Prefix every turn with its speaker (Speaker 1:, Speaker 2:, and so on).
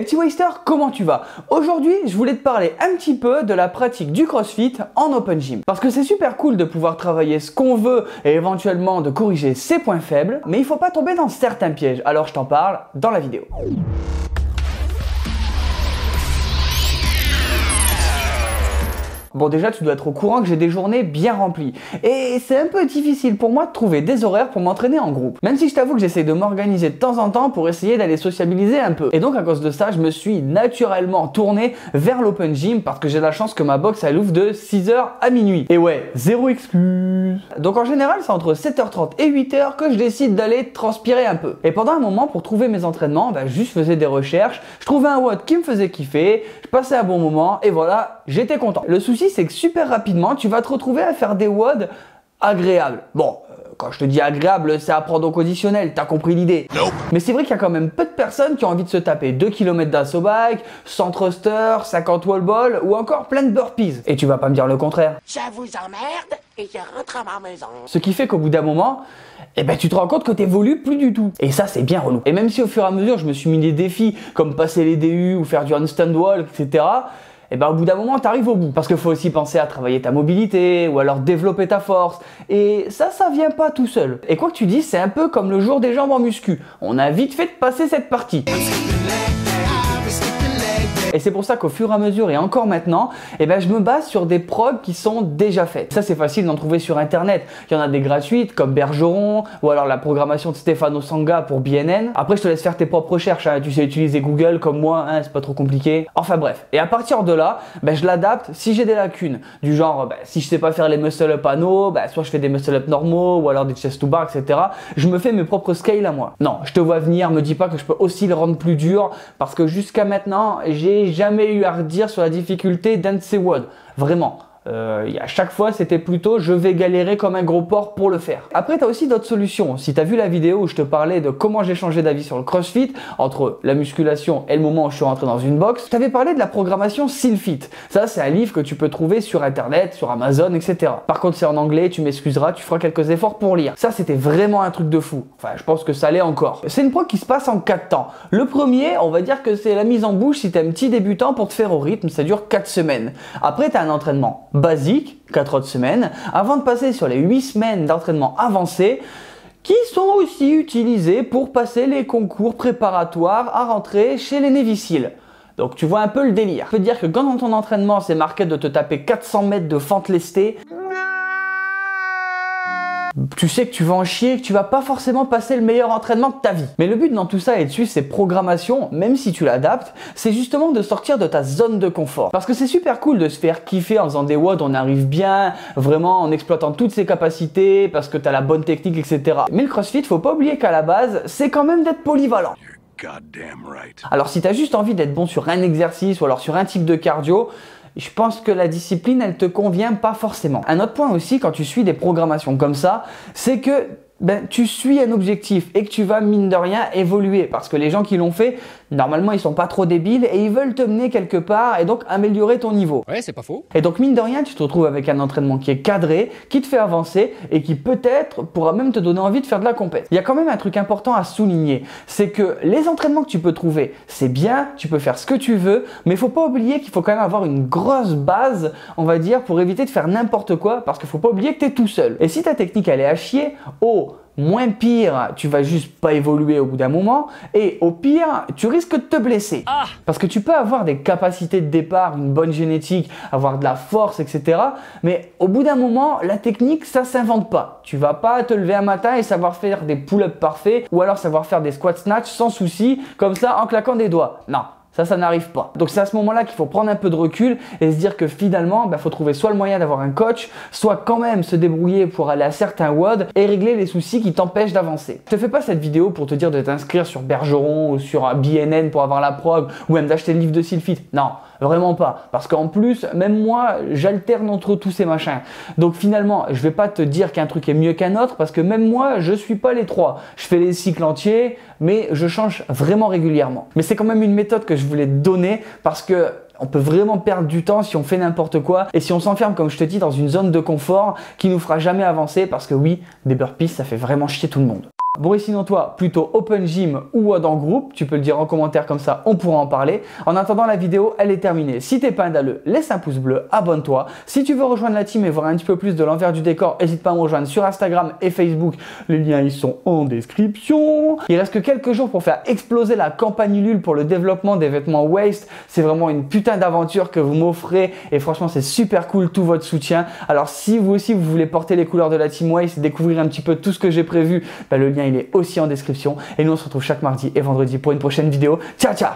Speaker 1: Et petit Waster, comment tu vas? Aujourd'hui, je voulais te parler un petit peu de la pratique du CrossFit en Open Gym. Parce que c'est super cool de pouvoir travailler ce qu'on veut et éventuellement de corriger ses points faibles, mais il faut pas tomber dans certains pièges. Alors je t'en parle dans la vidéo. Bon, déjà, tu dois être au courant que j'ai des journées bien remplies. Et c'est un peu difficile pour moi de trouver des horaires pour m'entraîner en groupe. Même si je t'avoue que j'essaie de m'organiser de temps en temps pour essayer d'aller sociabiliser un peu. Et donc, à cause de ça, je me suis naturellement tourné vers l'Open Gym parce que j'ai la chance que ma box, elle ouvre de 6h à minuit. Et ouais, zéro excuse. Donc, en général, c'est entre 7h30 et 8h que je décide d'aller transpirer un peu. Et pendant un moment, pour trouver mes entraînements, juste faisais des recherches. Je trouvais un WOD qui me faisait kiffer. Je passais un bon moment et voilà, j'étais content. Le souci, c'est que super rapidement, tu vas te retrouver à faire des WOD agréables. Bon, quand je te dis agréable, c'est à prendre au conditionnel, t'as compris l'idée. Nope. Mais c'est vrai qu'il y a quand même peu de personnes qui ont envie de se taper 2 km d'assaut bike, 100 thrusters, 50 wall ball ou encore plein de burpees. Et tu vas pas me dire le contraire.
Speaker 2: Ça vous emmerde et je rentre à ma maison.
Speaker 1: Ce qui fait qu'au bout d'un moment, tu te rends compte que t'évolues plus du tout. Et ça, c'est bien relou. Et même si au fur et à mesure, je me suis mis des défis comme passer les DU ou faire du handstand wall, etc., au bout d'un moment, tu arrives au bout. Parce qu'il faut aussi penser à travailler ta mobilité ou alors développer ta force. Et ça vient pas tout seul. Et quoi que tu dises, c'est un peu comme le jour des jambes en muscu. On a vite fait de passer cette partie. Et c'est pour ça qu'au fur et à mesure et encore maintenant, je me base sur des prods qui sont déjà faites. Ça, c'est facile d'en trouver sur internet. Il y en a des gratuites comme Bergeron ou alors la programmation de Stefano Sanga pour BNN. Après, je te laisse faire tes propres recherches. Tu sais utiliser Google comme moi, c'est pas trop compliqué. Enfin bref. Et à partir de là, je l'adapte si j'ai des lacunes. Du genre, si je sais pas faire les muscle-up anneaux, soit je fais des muscle-up normaux ou alors des chest to bar, etc. Je me fais mes propres scales à moi. Non, je te vois venir, me dis pas que je peux aussi le rendre plus dur parce que jusqu'à maintenant, j'ai jamais eu à redire sur la difficulté d'un de ces WOD. Vraiment. À chaque fois, c'était plutôt je vais galérer comme un gros porc pour le faire. Après, tu as aussi d'autres solutions. Si tu as vu la vidéo où je te parlais de comment j'ai changé d'avis sur le CrossFit, entre la musculation et le moment où je suis rentré dans une box, je t'avais parlé de la programmation SEALFIT. Ça, c'est un livre que tu peux trouver sur Internet, sur Amazon, etc. Par contre, c'est en anglais, tu m'excuseras, tu feras quelques efforts pour lire. Ça, c'était vraiment un truc de fou. Enfin, je pense que ça l'est encore. C'est une prog qui se passe en 4 temps. Le premier, on va dire que c'est la mise en bouche si tu es un petit débutant pour te faire au rythme. Ça dure 4 semaines. Après, tu as un entraînement basique, 4 autres semaines, avant de passer sur les 8 semaines d'entraînement avancé qui sont aussi utilisés pour passer les concours préparatoires à rentrer chez les Navy Seals. Donc tu vois un peu le délire. Je peux te dire que quand dans ton entraînement c'est marqué de te taper 400 mètres de fente lestée, tu sais que tu vas en chier, que tu vas pas forcément passer le meilleur entraînement de ta vie. Mais le but dans tout ça et de suivre ces programmations, même si tu l'adaptes, c'est justement de sortir de ta zone de confort. Parce que c'est super cool de se faire kiffer en faisant des WOD, on arrive bien, vraiment en exploitant toutes ses capacités, parce que tu as la bonne technique, etc. Mais le CrossFit, faut pas oublier qu'à la base, c'est quand même d'être polyvalent. Alors si tu as juste envie d'être bon sur un exercice ou alors sur un type de cardio, je pense que la discipline, elle te convient pas forcément. Un autre point aussi, quand tu suis des programmations comme ça, c'est que tu suis un objectif et que tu vas, mine de rien, évoluer. Parce que les gens qui l'ont fait, normalement, ils sont pas trop débiles et ils veulent te mener quelque part et donc améliorer ton niveau.
Speaker 3: Ouais, c'est pas faux.
Speaker 1: Et donc, mine de rien, tu te retrouves avec un entraînement qui est cadré, qui te fait avancer et qui peut-être pourra même te donner envie de faire de la compète. Il y a quand même un truc important à souligner, c'est que les entraînements que tu peux trouver, c'est bien, tu peux faire ce que tu veux, mais il faut pas oublier qu'il faut quand même avoir une grosse base, on va dire, pour éviter de faire n'importe quoi, parce qu'il faut pas oublier que tu es tout seul. Et si ta technique, elle est à chier, moins pire, tu vas juste pas évoluer au bout d'un moment et au pire, tu risques de te blesser. Parce que tu peux avoir des capacités de départ, une bonne génétique, avoir de la force, etc. Mais au bout d'un moment, la technique, ça s'invente pas. Tu vas pas te lever un matin et savoir faire des pull-ups parfaits ou alors savoir faire des squat snatch sans souci, comme ça en claquant des doigts. Non. Ça n'arrive pas. Donc c'est à ce moment-là qu'il faut prendre un peu de recul et se dire que finalement, faut trouver soit le moyen d'avoir un coach, soit quand même se débrouiller pour aller à certains WOD et régler les soucis qui t'empêchent d'avancer. Je te fais pas cette vidéo pour te dire de t'inscrire sur Bergeron ou sur BNN pour avoir la prog ou même d'acheter le livre de SEALFIT. Non, vraiment pas. Parce qu'en plus, même moi, j'alterne entre tous ces machins. Donc finalement, je vais pas te dire qu'un truc est mieux qu'un autre parce que même moi, je suis pas les trois. Je fais les cycles entiers, mais je change vraiment régulièrement. Mais c'est quand même une méthode que je voulais te donner parce que on peut vraiment perdre du temps si on fait n'importe quoi et si on s'enferme, comme je te dis, dans une zone de confort qui nous fera jamais avancer parce que oui, des burpees, ça fait vraiment chier tout le monde. Bon, et sinon toi, plutôt open gym ou dans groupe, tu peux le dire en commentaire, comme ça on pourra en parler. En attendant, la vidéo elle est terminée. Si t'es pas un dalleux, laisse un pouce bleu, abonne-toi. Si tu veux rejoindre la team et voir un petit peu plus de l'envers du décor, n'hésite pas à me rejoindre sur Instagram et Facebook. Les liens ils sont en description. Il reste que quelques jours pour faire exploser la campagne Ulule pour le développement des vêtements waste. C'est vraiment une putain d'aventure que vous m'offrez et franchement c'est super cool tout votre soutien. Alors si vous aussi vous voulez porter les couleurs de la team waste, découvrir un petit peu tout ce que j'ai prévu, le lien il est aussi en description. Et nous on se retrouve chaque mardi et vendredi pour une prochaine vidéo. Ciao ciao.